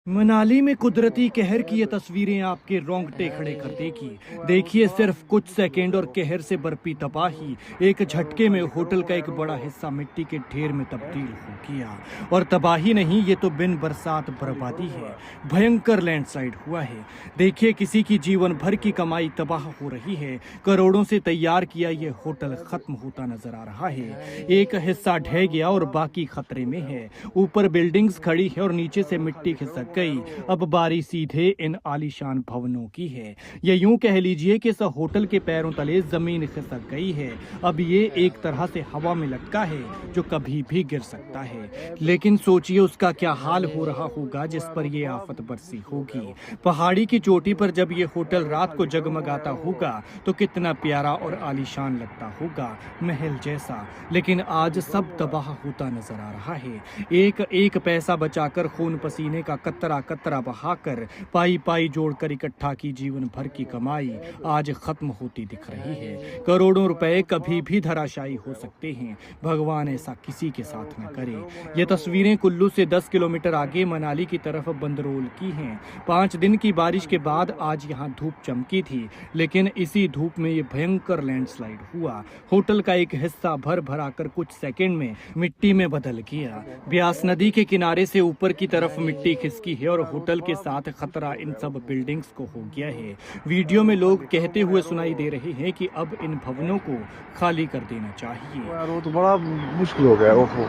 मनाली में कुदरती कहर की ये तस्वीरें आपके रोंगटे खड़े कर देगी। देखिए, सिर्फ कुछ सेकंड और कहर से बरपी तबाही एक झटके में होटल का एक बड़ा हिस्सा मिट्टी के ढेर में तब्दील हो गया। और तबाही नहीं, ये तो बिन बरसात बर्बादी है। भयंकर लैंडस्लाइड हुआ है। देखिए, किसी की जीवन भर की कमाई तबाह हो रही है। करोड़ों से तैयार किया ये होटल खत्म होता नजर आ रहा है। एक हिस्सा ढह गया और बाकी खतरे में है। ऊपर बिल्डिंग्स खड़ी है और नीचे से मिट्टी खिसक गई। अब बारी सीधे इन आलीशान भवनों की है। ये यूं कह लीजिए कि इस होटल के पैरों तले जमीन खिसक गई है। अब ये एक तरह से हवा में लटका है जो कभी भी गिर सकता है। लेकिन सोचिए उसका क्या हाल हो रहा होगा जिस पर ये आफत बरसी होगी। पहाड़ी की चोटी पर जब ये होटल रात को जगमगाता होगा तो कितना प्यारा और आलीशान लगता होगा, महल जैसा। लेकिन आज सब तबाह होता नजर आ रहा है। एक एक पैसा बचाकर, खून पसीने का कतरा कतरा बहाकर, पाई पाई जोड़कर इकट्ठा की जीवन भर की कमाई आज खत्म होती दिख रही है। करोड़ों रुपए कभी भी धराशायी हो सकते हैं। भगवान ऐसा किसी के साथ न करे। ये तस्वीरें कुल्लू से 10 किलोमीटर आगे मनाली की तरफ बंदरोल की हैं। 5 दिन की बारिश के बाद आज यहाँ धूप चमकी थी, लेकिन इसी धूप में ये भयंकर लैंडस्लाइड हुआ। होटल का एक हिस्सा भर भरा कर कुछ सेकंड में मिट्टी में बदल गया। ब्यास नदी के किनारे से ऊपर की तरफ मिट्टी खिसकी है और होटल के साथ खतरा इन सब बिल्डिंग्स को हो गया है। वीडियो में लोग कहते हुए सुनाई दे रहे हैं कि अब इन भवनों को खाली कर देना चाहिए। यार वो तो बड़ा मुश्किल हो गया। ओहो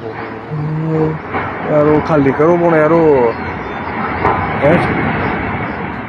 यार वो खाली करो बोले यार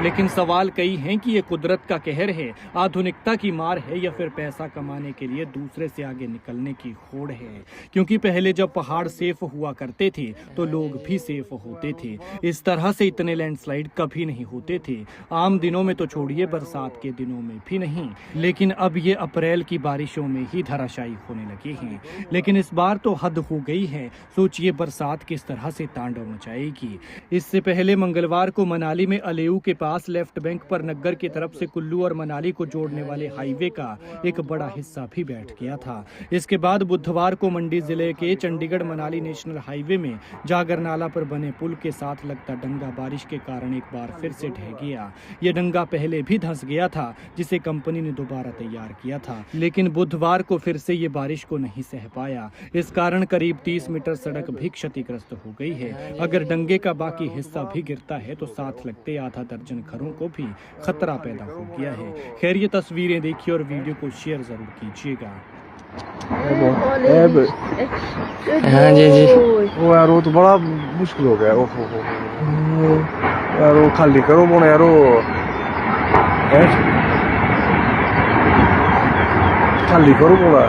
लेकिन सवाल कई हैं कि ये कुदरत का कहर है, आधुनिकता की मार है, या फिर पैसा कमाने के लिए दूसरे से आगे निकलने की होड़ है। क्योंकि पहले जब पहाड़ सेफ हुआ करते थे तो लोग भी सेफ होते थे। इस तरह से इतने लैंडस्लाइड कभी नहीं होते थे। आम दिनों में तो छोड़िए, बरसात के दिनों में भी नहीं। लेकिन अब ये अप्रैल की बारिशों में ही धराशायी होने लगे हैं। लेकिन इस बार तो हद हो गई है। सोचिए बरसात किस तरह से तांडव मचाएगी। इससे पहले मंगलवार को मनाली में अलेऊ के पास लेफ्ट बैंक पर नग्गर की तरफ से कुल्लू और मनाली को जोड़ने वाले हाईवे का एक बड़ा हिस्सा भी बैठ गया था। इसके बाद बुधवार को मंडी जिले के चंडीगढ़ मनाली नेशनल हाईवे में जागर नाला पर बने पुल के साथ लगता डंगा बारिश के कारण एक बार फिर से ढह गया। ये डंगा पहले भी धंस गया था, जिसे कंपनी ने दोबारा तैयार किया था, लेकिन बुधवार को फिर से ये बारिश को नहीं सह पाया। इस कारण करीब 30 मीटर सड़क भी क्षतिग्रस्त हो गई है। अगर डंगे का बाकी हिस्सा भी गिरता है तो साथ लगते आधा दर्जन घरों को भी खतरा पैदा हो गया है। खैर, ये तस्वीरें देखिए और वीडियो को शेयर जरूर कीजिएगा। हाँ जी जी। वो यार वो तो बड़ा मुश्किल हो गया। ओहो यार वो खाली करो बोले यार खाली करो बोला।